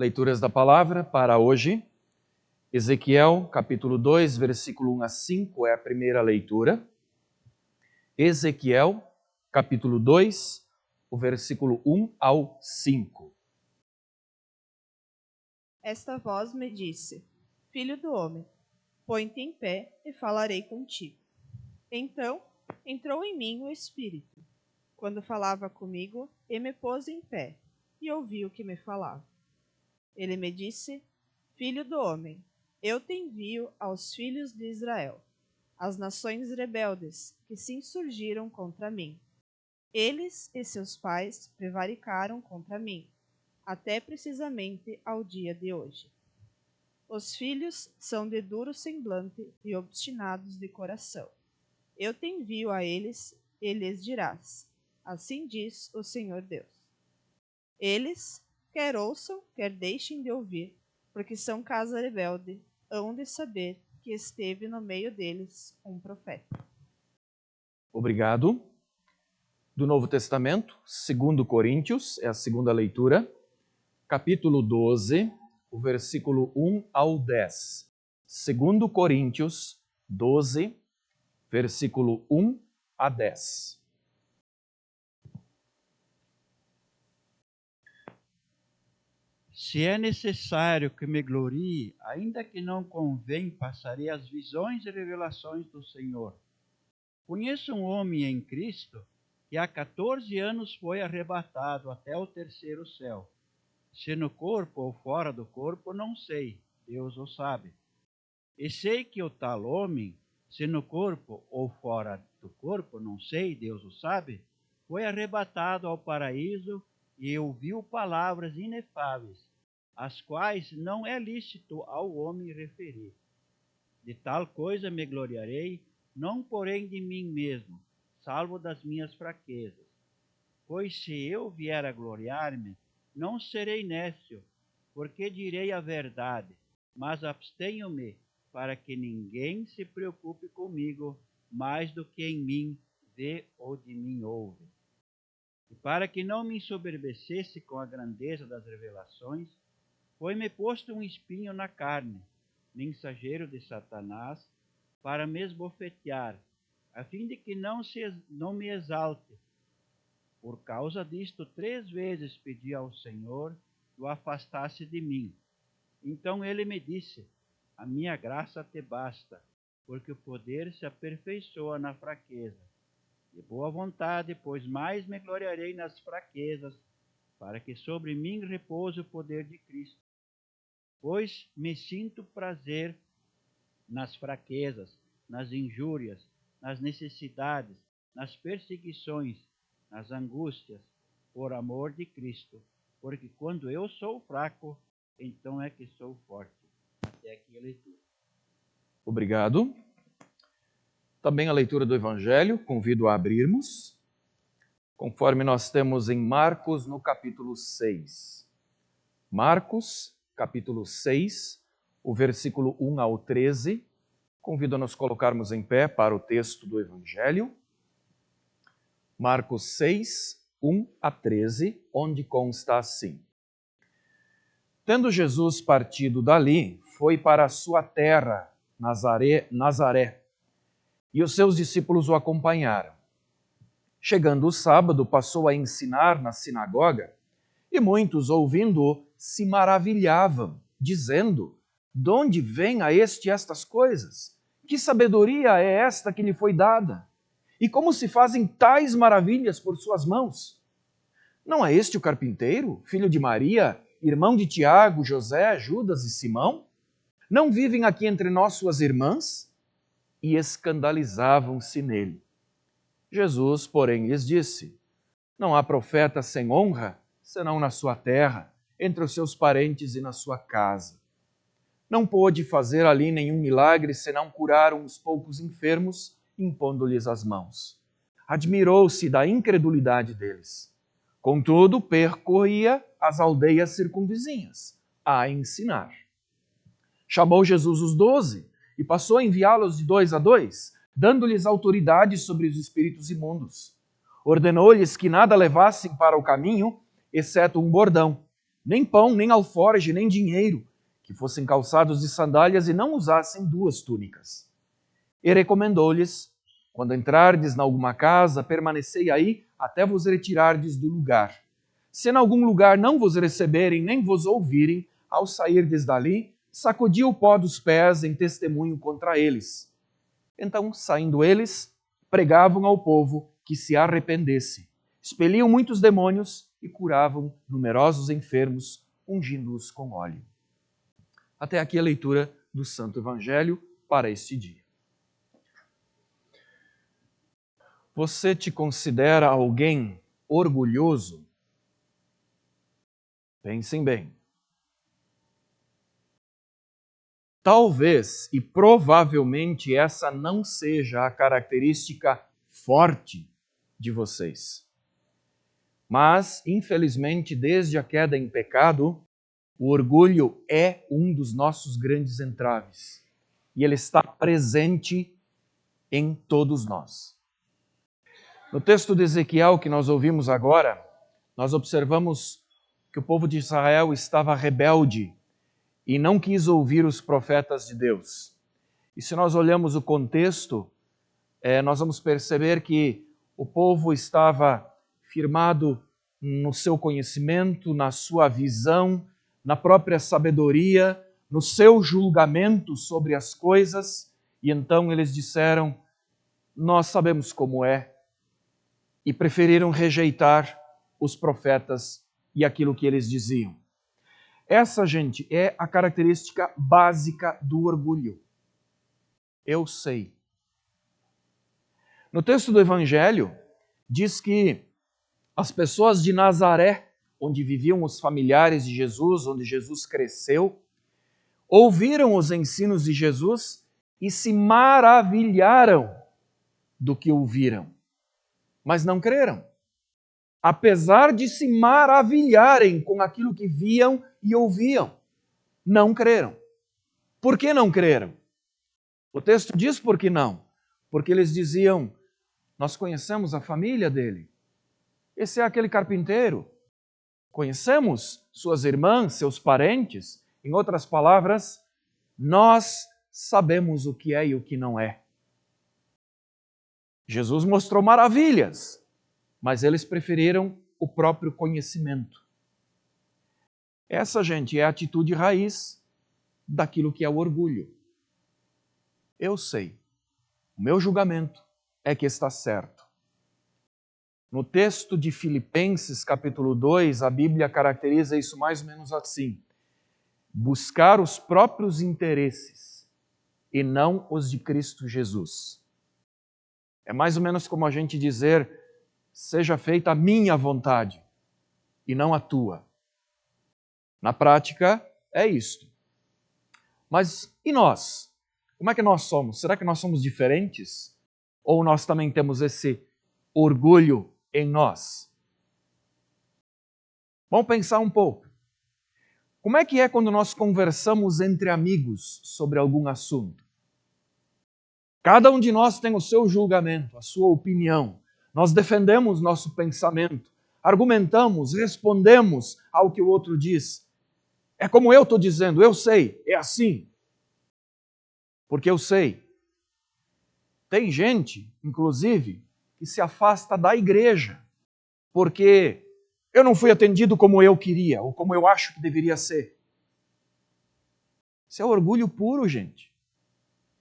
Leituras da palavra para hoje. Ezequiel, capítulo 2, versículo 1 a 5 é a primeira leitura. Ezequiel, capítulo 2, o versículo 1 ao 5. Esta voz me disse: Filho do homem, põe-te em pé e falarei contigo. Então entrou em mim o Espírito, quando falava comigo, e me pôs em pé, e ouvi o que me falava. Ele me disse: Filho do homem, eu te envio aos filhos de Israel, as nações rebeldes que se insurgiram contra mim. Eles e seus pais prevaricaram contra mim, até precisamente ao dia de hoje. Os filhos são de duro semblante e obstinados de coração. Eu te envio a eles e lhes dirás: assim diz o Senhor Deus. Eles, quer ouçam, quer deixem de ouvir, porque são casa rebelde, hão de saber que esteve no meio deles um profeta. Obrigado. Do Novo Testamento, 2 Coríntios, é a segunda leitura, capítulo 12, o versículo 1 ao 10. 2 Coríntios 12, versículo 1 a 10. Se é necessário que me glorie, ainda que não convém, passarei as visões e revelações do Senhor. Conheço um homem em Cristo que há 14 anos foi arrebatado até o terceiro céu. Se no corpo ou fora do corpo, não sei, Deus o sabe. E sei que o tal homem, se no corpo ou fora do corpo, não sei, Deus o sabe, foi arrebatado ao paraíso e ouviu palavras inefáveis, as quais não é lícito ao homem referir. De tal coisa me gloriarei, não porém de mim mesmo, salvo das minhas fraquezas. Pois se eu vier a gloriar-me, não serei nécio, porque direi a verdade, mas abstenho-me, para que ninguém se preocupe comigo mais do que em mim vê ou de mim ouve. E para que não me ensoberbecesse com a grandeza das revelações, foi-me posto um espinho na carne, mensageiro de Satanás, para me esbofetear, a fim de que não me exalte. Por causa disto, 3 vezes pedi ao Senhor que o afastasse de mim. Então ele me disse: a minha graça te basta, porque o poder se aperfeiçoa na fraqueza. De boa vontade, pois mais me gloriarei nas fraquezas, para que sobre mim repouse o poder de Cristo. Pois me sinto prazer nas fraquezas, nas injúrias, nas necessidades, nas perseguições, nas angústias, por amor de Cristo. Porque quando eu sou fraco, então é que sou forte. Até aqui a leitura. Obrigado. Também a leitura do Evangelho, convido a abrirmos, conforme nós temos em Marcos, no capítulo 6. Marcos, capítulo 6, o versículo 1 ao 13. Convido a nos colocarmos em pé para o texto do Evangelho. Marcos 6, 1 a 13, onde consta assim: Tendo Jesus partido dali, foi para a sua terra, Nazaré, e os seus discípulos o acompanharam. Chegando o sábado, passou a ensinar na sinagoga, e muitos, ouvindo-o, se maravilhavam, dizendo: de onde vem a este estas coisas? Que sabedoria é esta que lhe foi dada? E como se fazem tais maravilhas por suas mãos? Não é este o carpinteiro, filho de Maria, irmão de Tiago, José, Judas e Simão? Não vivem aqui entre nós suas irmãs? E escandalizavam-se nele. Jesus, porém, lhes disse: não há profeta sem honra, senão na sua terra, entre os seus parentes e na sua casa. Não pôde fazer ali nenhum milagre, senão curar uns poucos enfermos, impondo-lhes as mãos. Admirou-se da incredulidade deles. Contudo, percorria as aldeias circunvizinhas, a ensinar. Chamou Jesus os 12 e passou a enviá-los de 2 a 2, dando-lhes autoridade sobre os espíritos imundos. Ordenou-lhes que nada levassem para o caminho, exceto um bordão, nem pão, nem alforje, nem dinheiro, que fossem calçados de sandálias e não usassem 2 túnicas. E recomendou-lhes: quando entrardes em alguma casa, permanecei aí até vos retirardes do lugar. Se em algum lugar não vos receberem, nem vos ouvirem, ao sairdes dali, sacudi o pó dos pés em testemunho contra eles. Então, saindo eles, pregavam ao povo que se arrependesse. Expeliam muitos demônios e curavam numerosos enfermos, ungindo-os com óleo. Até aqui a leitura do Santo Evangelho para este dia. Você te considera alguém orgulhoso? Pensem bem. Talvez e provavelmente essa não seja a característica forte de vocês. Mas, infelizmente, desde a queda em pecado, o orgulho é um dos nossos grandes entraves. E ele está presente em todos nós. No texto de Ezequiel que nós ouvimos agora, nós observamos que o povo de Israel estava rebelde e não quis ouvir os profetas de Deus. E se nós olhamos o contexto, nós vamos perceber que o povo estava firmado no seu conhecimento, na sua visão, na própria sabedoria, no seu julgamento sobre as coisas, e então eles disseram: nós sabemos como é, e preferiram rejeitar os profetas e aquilo que eles diziam. Essa, gente, é a característica básica do orgulho. Eu sei. No texto do Evangelho, diz que as pessoas de Nazaré, onde viviam os familiares de Jesus, onde Jesus cresceu, ouviram os ensinos de Jesus e se maravilharam do que ouviram, mas não creram. Apesar de se maravilharem com aquilo que viam e ouviam, não creram. Por que não creram? O texto diz por que não. Porque eles diziam: nós conhecemos a família dele. Esse é aquele carpinteiro. Conhecemos suas irmãs, seus parentes. Em outras palavras, nós sabemos o que é e o que não é. Jesus mostrou maravilhas, mas eles preferiram o próprio conhecimento. Essa, gente, é a atitude raiz daquilo que é o orgulho. Eu sei, o meu julgamento é que está certo. No texto de Filipenses, capítulo 2, a Bíblia caracteriza isso mais ou menos assim: buscar os próprios interesses e não os de Cristo Jesus. É mais ou menos como a gente dizer: seja feita a minha vontade e não a tua. Na prática, é isto. Mas e nós? Como é que nós somos? Será que nós somos diferentes? Ou nós também temos esse orgulho em nós? Vamos pensar um pouco. Como é que é quando nós conversamos entre amigos sobre algum assunto? Cada um de nós tem o seu julgamento, a sua opinião. Nós defendemos nosso pensamento, argumentamos, respondemos ao que o outro diz. É como eu estou dizendo, eu sei, é assim. Porque eu sei. Tem gente, inclusive, que se afasta da igreja, porque eu não fui atendido como eu queria, ou como eu acho que deveria ser. Isso é orgulho puro, gente.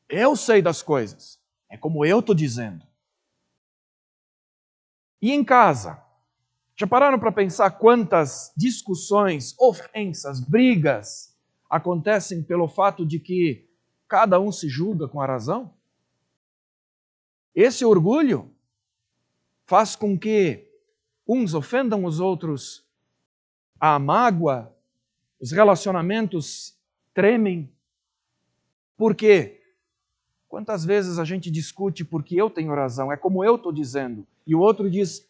Eu sei das coisas, é como eu estou dizendo. E em casa? Já pararam para pensar quantas discussões, ofensas, brigas acontecem pelo fato de que cada um se julga com a razão? Esse orgulho faz com que uns ofendam os outros, a mágoa, os relacionamentos tremem. Por quê? Quantas vezes a gente discute porque eu tenho razão, é como eu estou dizendo, e o outro diz,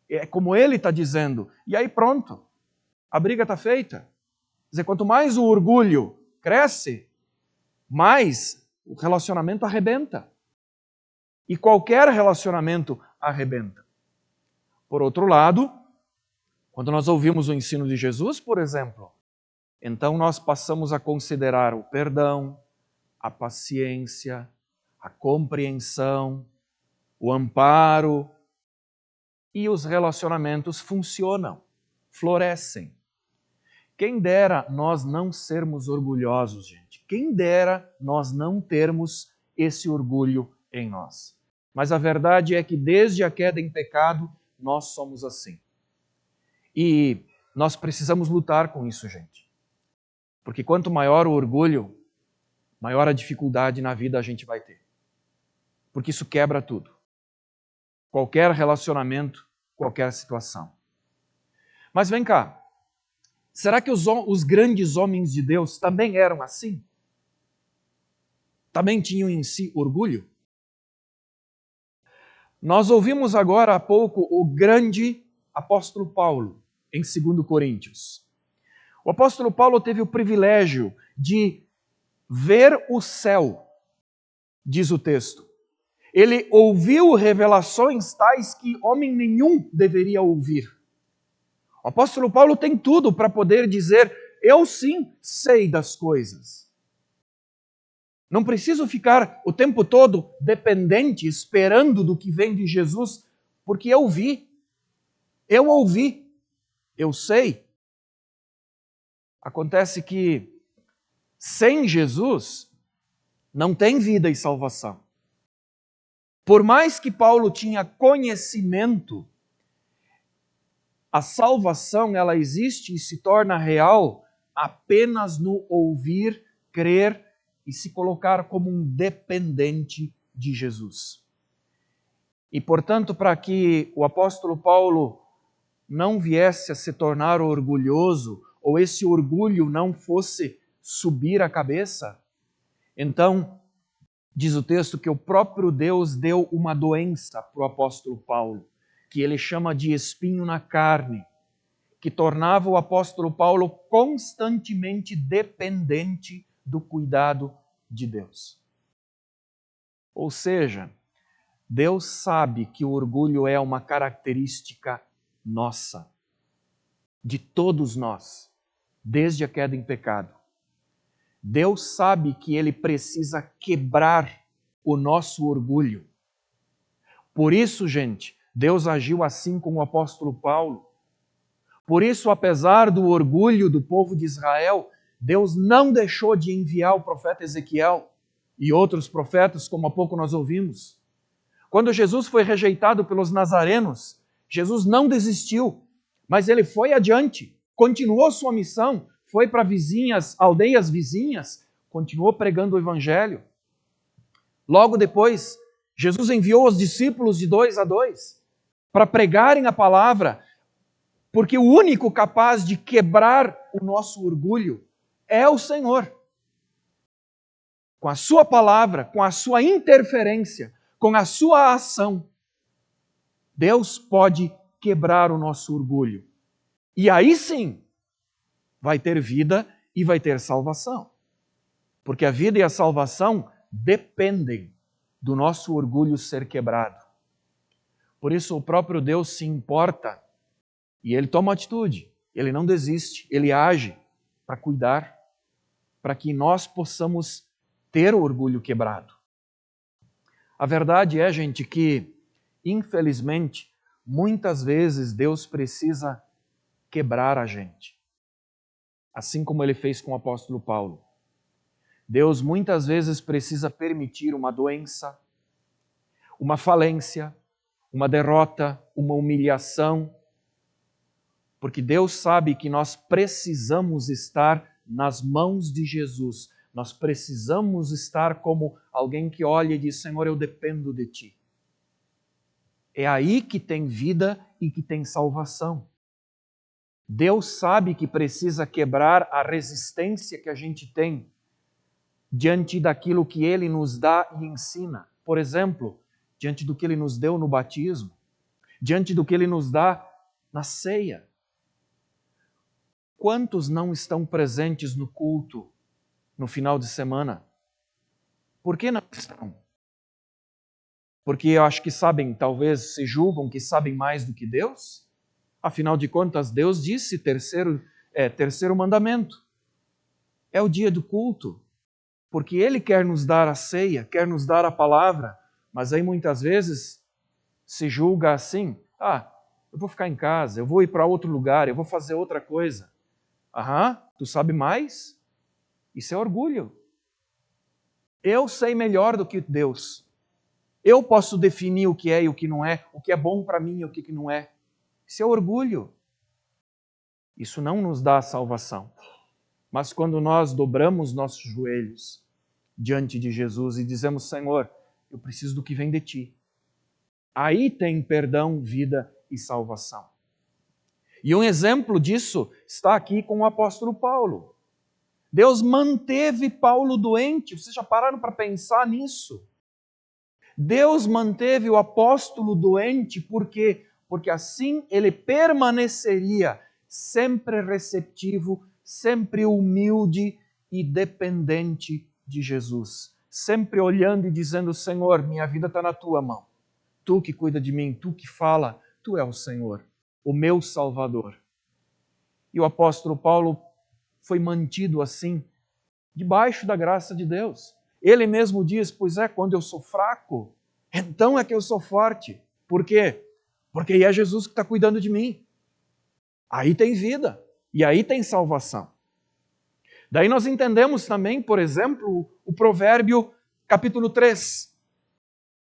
é como ele está dizendo, e aí pronto, a briga está feita. Quer dizer, quanto mais o orgulho cresce, mais o relacionamento arrebenta. E qualquer relacionamento arrebenta. Por outro lado, Quando nós ouvimos o ensino de Jesus, por exemplo, então nós passamos a considerar o perdão, a paciência, a compreensão, o amparo, e os relacionamentos funcionam, florescem. Quem dera nós não sermos orgulhosos, gente. Quem dera nós não termos esse orgulho em nós. Mas a verdade é que desde a queda em pecado, nós somos assim. E nós precisamos lutar com isso, gente. Porque quanto maior o orgulho, maior a dificuldade na vida a gente vai ter. Porque isso quebra tudo. Qualquer relacionamento, qualquer situação. Mas vem cá. Será que os grandes homens de Deus também eram assim? Também tinham em si orgulho? Nós ouvimos agora há pouco o grande apóstolo Paulo, em 2 Coríntios. O apóstolo Paulo teve o privilégio de ver o céu, diz o texto. Ele ouviu revelações tais que homem nenhum deveria ouvir. O apóstolo Paulo tem tudo para poder dizer: eu sim sei das coisas. Não preciso ficar o tempo todo dependente, esperando do que vem de Jesus, porque eu vi, eu ouvi, eu sei. Acontece que sem Jesus não tem vida e salvação. Por mais que Paulo tinha conhecimento, a salvação ela existe e se torna real apenas no ouvir, crer e se colocar como um dependente de Jesus. E, portanto, para que o apóstolo Paulo não viesse a se tornar orgulhoso, ou esse orgulho não fosse subir a cabeça, então, diz o texto que o próprio Deus deu uma doença para o apóstolo Paulo, que ele chama de espinho na carne, que tornava o apóstolo Paulo constantemente dependente do cuidado de Deus. Ou seja, Deus sabe que o orgulho é uma característica nossa, de todos nós, desde a queda em pecado. Deus sabe que Ele precisa quebrar o nosso orgulho. Por isso, gente, Deus agiu assim com o apóstolo Paulo. Por isso, apesar do orgulho do povo de Israel, Deus não deixou de enviar o profeta Ezequiel e outros profetas, como há pouco nós ouvimos. Quando Jesus foi rejeitado pelos nazarenos, Jesus não desistiu, mas ele foi adiante, continuou sua missão, foi para aldeias vizinhas, continuou pregando o evangelho. Logo depois, Jesus enviou os discípulos de 2 a 2 para pregarem a palavra, porque o único capaz de quebrar o nosso orgulho é o Senhor. Com a sua palavra, com a sua interferência, com a sua ação, Deus pode quebrar o nosso orgulho. E aí sim, vai ter vida e vai ter salvação. Porque a vida e a salvação dependem do nosso orgulho ser quebrado. Por isso o próprio Deus se importa e Ele toma atitude, Ele não desiste, Ele age para cuidar, para que nós possamos ter o orgulho quebrado. A verdade é, gente, que, infelizmente, muitas vezes Deus precisa quebrar a gente. Assim como Ele fez com o apóstolo Paulo. Deus muitas vezes precisa permitir uma doença, uma falência, uma derrota, uma humilhação, porque Deus sabe que nós precisamos estar nas mãos de Jesus. Nós precisamos estar como alguém que olha e diz: Senhor, eu dependo de Ti. É aí que tem vida e que tem salvação. Deus sabe que precisa quebrar a resistência que a gente tem diante daquilo que Ele nos dá e ensina. Por exemplo, diante do que Ele nos deu no batismo, diante do que Ele nos dá na ceia. Quantos não estão presentes no culto no final de semana? Por que não estão? Porque eu acho que sabem, talvez se julgam que sabem mais do que Deus? Afinal de contas, Deus disse terceiro mandamento. É o dia do culto, porque Ele quer nos dar a ceia, quer nos dar a palavra, mas aí muitas vezes se julga assim, eu vou ficar em casa, eu vou ir para outro lugar, eu vou fazer outra coisa. Tu sabe mais? Isso é orgulho. Eu sei melhor do que Deus. Eu posso definir o que é e o que não é, o que é bom para mim e o que não é. Isso é orgulho. Isso não nos dá a salvação. Mas quando nós dobramos nossos joelhos diante de Jesus e dizemos, Senhor, eu preciso do que vem de Ti. Aí tem perdão, vida e salvação. E um exemplo disso está aqui com o apóstolo Paulo. Deus manteve Paulo doente. Vocês já pararam para pensar nisso? Deus manteve o apóstolo doente porque assim ele permaneceria sempre receptivo, sempre humilde e dependente de Jesus. Sempre olhando e dizendo, Senhor, minha vida está na Tua mão. Tu que cuida de mim, Tu que fala, Tu é o Senhor, o meu Salvador. E o apóstolo Paulo foi mantido assim, debaixo da graça de Deus. Ele mesmo diz, pois é, quando eu sou fraco, então é que eu sou forte. Por quê? Porque aí é Jesus que está cuidando de mim. Aí tem vida, e aí tem salvação. Daí nós entendemos também, por exemplo, o Provérbio capítulo 3.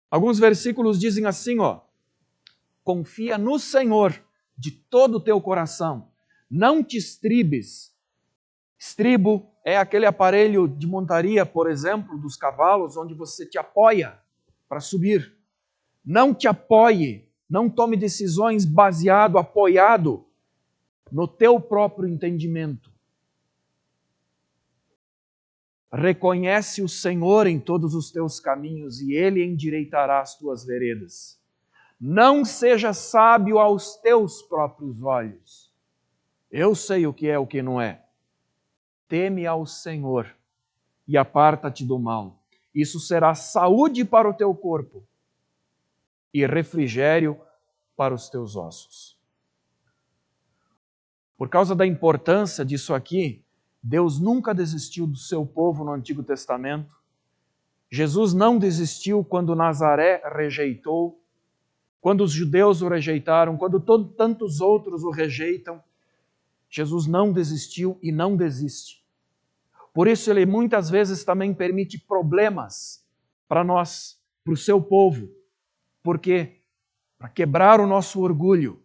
Alguns versículos dizem assim, confia no Senhor de todo o teu coração, não te estribes. Estribo é aquele aparelho de montaria, por exemplo, dos cavalos, onde você te apoia para subir. Não te apoie, não tome decisões apoiado no teu próprio entendimento. Reconhece o Senhor em todos os teus caminhos e Ele endireitará as tuas veredas. Não seja sábio aos teus próprios olhos. Eu sei o que é, o que não é. Teme ao Senhor e aparta-te do mal. Isso será saúde para o teu corpo e refrigério para os teus ossos. Por causa da importância disso aqui, Deus nunca desistiu do seu povo no Antigo Testamento. Jesus não desistiu quando Nazaré rejeitou, quando os judeus o rejeitaram, quando tantos outros o rejeitam. Jesus não desistiu e não desiste. Por isso Ele muitas vezes também permite problemas para nós, para o seu povo. Por quê? Para quebrar o nosso orgulho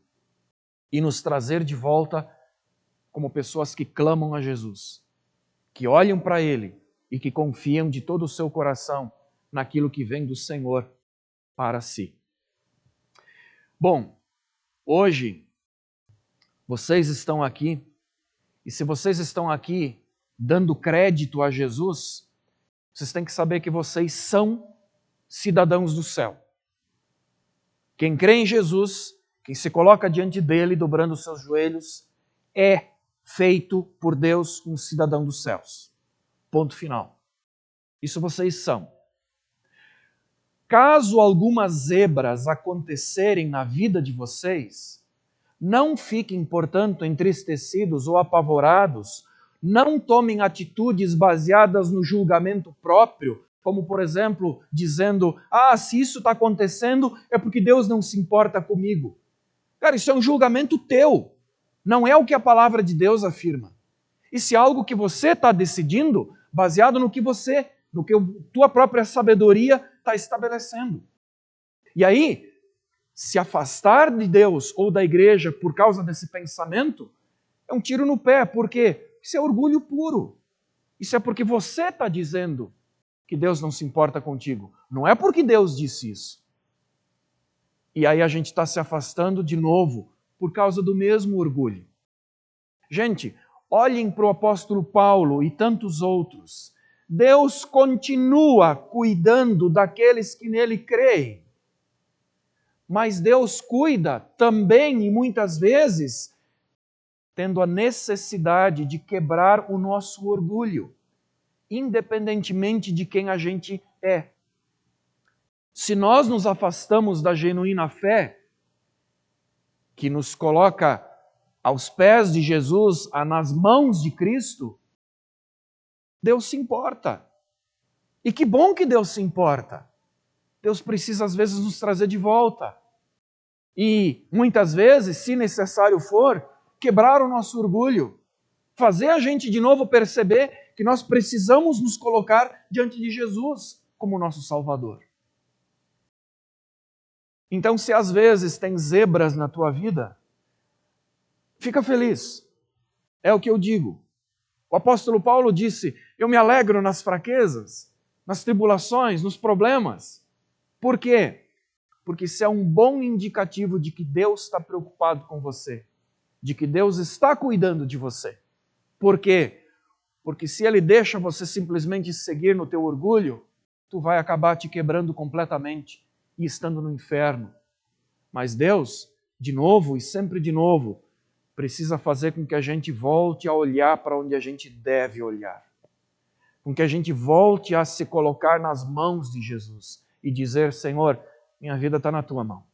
e nos trazer de volta como pessoas que clamam a Jesus, que olham para Ele e que confiam de todo o seu coração naquilo que vem do Senhor para si. Bom, hoje vocês estão aqui, e se vocês estão aqui dando crédito a Jesus, vocês têm que saber que vocês são cidadãos do céu. Quem crê em Jesus, quem se coloca diante dele, dobrando os seus joelhos, é feito por Deus um cidadão dos céus. Ponto final. Isso vocês são. Caso algumas zebras acontecerem na vida de vocês, não fiquem, portanto, entristecidos ou apavorados, não tomem atitudes baseadas no julgamento próprio, como, por exemplo, dizendo, se isso está acontecendo é porque Deus não se importa comigo. Cara, isso é um julgamento teu. Não é o que a palavra de Deus afirma. Isso é algo que você está decidindo baseado no que tua própria sabedoria está estabelecendo. E aí, se afastar de Deus ou da igreja por causa desse pensamento é um tiro no pé, porque isso é orgulho puro. Isso é porque você está dizendo que Deus não se importa contigo. Não é porque Deus disse isso. E aí a gente está se afastando de novo por causa do mesmo orgulho. Gente, olhem para o apóstolo Paulo e tantos outros. Deus continua cuidando daqueles que nele creem. Mas Deus cuida também, e muitas vezes, tendo a necessidade de quebrar o nosso orgulho, independentemente de quem a gente é. Se nós nos afastamos da genuína fé, que nos coloca aos pés de Jesus, nas mãos de Cristo, Deus se importa. E que bom que Deus se importa. Deus precisa, às vezes, nos trazer de volta. E, muitas vezes, se necessário for, quebrar o nosso orgulho. Fazer a gente de novo perceber que nós precisamos nos colocar diante de Jesus como nosso Salvador. Então, se às vezes tem zebras na tua vida, fica feliz. É o que eu digo. O apóstolo Paulo disse: eu me alegro nas fraquezas, nas tribulações, nos problemas. Por quê? Porque isso é um bom indicativo de que Deus está preocupado com você, de que Deus está cuidando de você. Por quê? Porque se Ele deixa você simplesmente seguir no teu orgulho, tu vai acabar te quebrando completamente e estando no inferno. Mas Deus, de novo e sempre de novo, precisa fazer com que a gente volte a olhar para onde a gente deve olhar. Com que a gente volte a se colocar nas mãos de Jesus e dizer: Senhor, minha vida está na tua mão.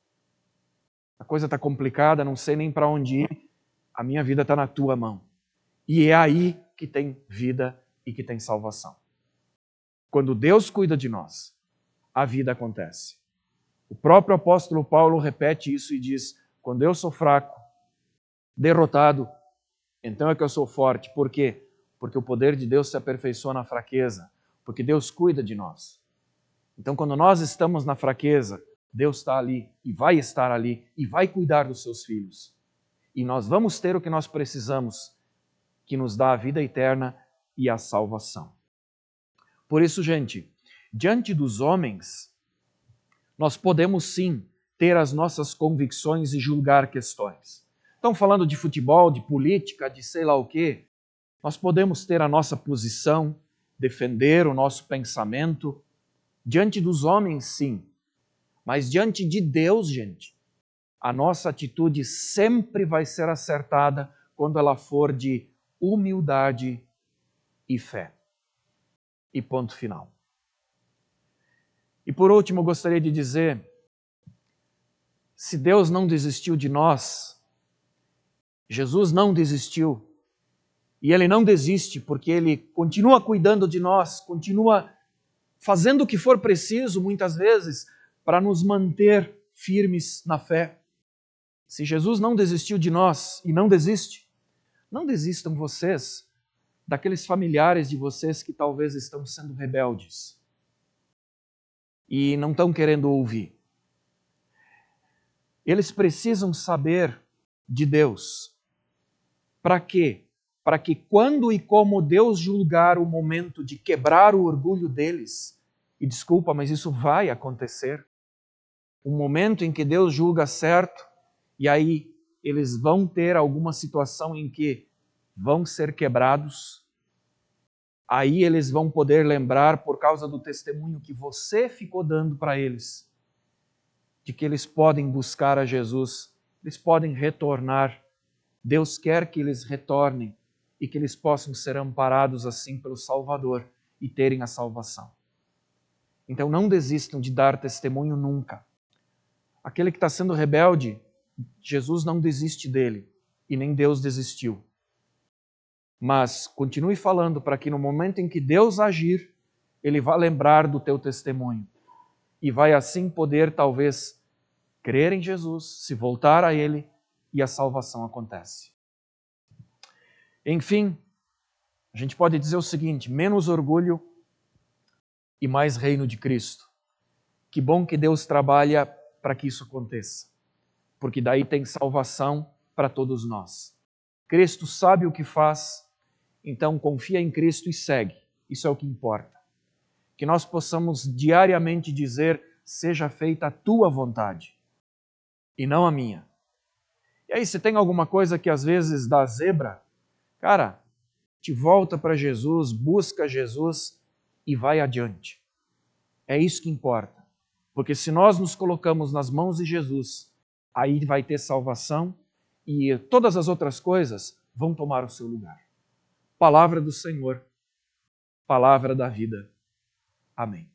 A coisa está complicada, não sei nem para onde ir, a minha vida está na tua mão. E é aí que tem vida e que tem salvação. Quando Deus cuida de nós, a vida acontece. O próprio apóstolo Paulo repete isso e diz: quando eu sou fraco, derrotado, então é que eu sou forte. Por quê? Porque o poder de Deus se aperfeiçoa na fraqueza, porque Deus cuida de nós. Então, quando nós estamos na fraqueza, Deus está ali e vai estar ali e vai cuidar dos seus filhos. E nós vamos ter o que nós precisamos, que nos dá a vida eterna e a salvação. Por isso, gente, diante dos homens, nós podemos sim ter as nossas convicções e julgar questões. Estão falando de futebol, de política, de sei lá o quê. Nós podemos ter a nossa posição, defender o nosso pensamento. Diante dos homens, sim. Mas diante de Deus, gente, a nossa atitude sempre vai ser acertada quando ela for de humildade e fé. E ponto final. E por último, eu gostaria de dizer, se Deus não desistiu de nós, Jesus não desistiu, e Ele não desiste porque Ele continua cuidando de nós, continua fazendo o que for preciso, muitas vezes, para nos manter firmes na fé. Se Jesus não desistiu de nós e não desiste, não desistam vocês daqueles familiares de vocês que talvez estão sendo rebeldes e não estão querendo ouvir. Eles precisam saber de Deus. Para quê? Para que quando e como Deus julgar o momento de quebrar o orgulho deles, e desculpa, mas isso vai acontecer, um momento em que Deus julga certo, e aí eles vão ter alguma situação em que vão ser quebrados, aí eles vão poder lembrar, por causa do testemunho que você ficou dando para eles, de que eles podem buscar a Jesus, eles podem retornar. Deus quer que eles retornem e que eles possam ser amparados assim pelo Salvador e terem a salvação. Então não desistam de dar testemunho nunca. Aquele que está sendo rebelde, Jesus não desiste dele e nem Deus desistiu. Mas continue falando para que no momento em que Deus agir, Ele vá lembrar do teu testemunho e vai assim poder talvez crer em Jesus, se voltar a Ele e a salvação acontece. Enfim, a gente pode dizer o seguinte: menos orgulho e mais reino de Cristo. Que bom que Deus trabalha para que isso aconteça, porque daí tem salvação para todos nós. Cristo sabe o que faz, então confia em Cristo e segue. Isso é o que importa. Que nós possamos diariamente dizer: seja feita a tua vontade e não a minha. E aí, se tem alguma coisa que às vezes dá zebra, cara, te volta para Jesus, busca Jesus e vai adiante. É isso que importa. Porque se nós nos colocamos nas mãos de Jesus, aí vai ter salvação e todas as outras coisas vão tomar o seu lugar. Palavra do Senhor, palavra da vida. Amém.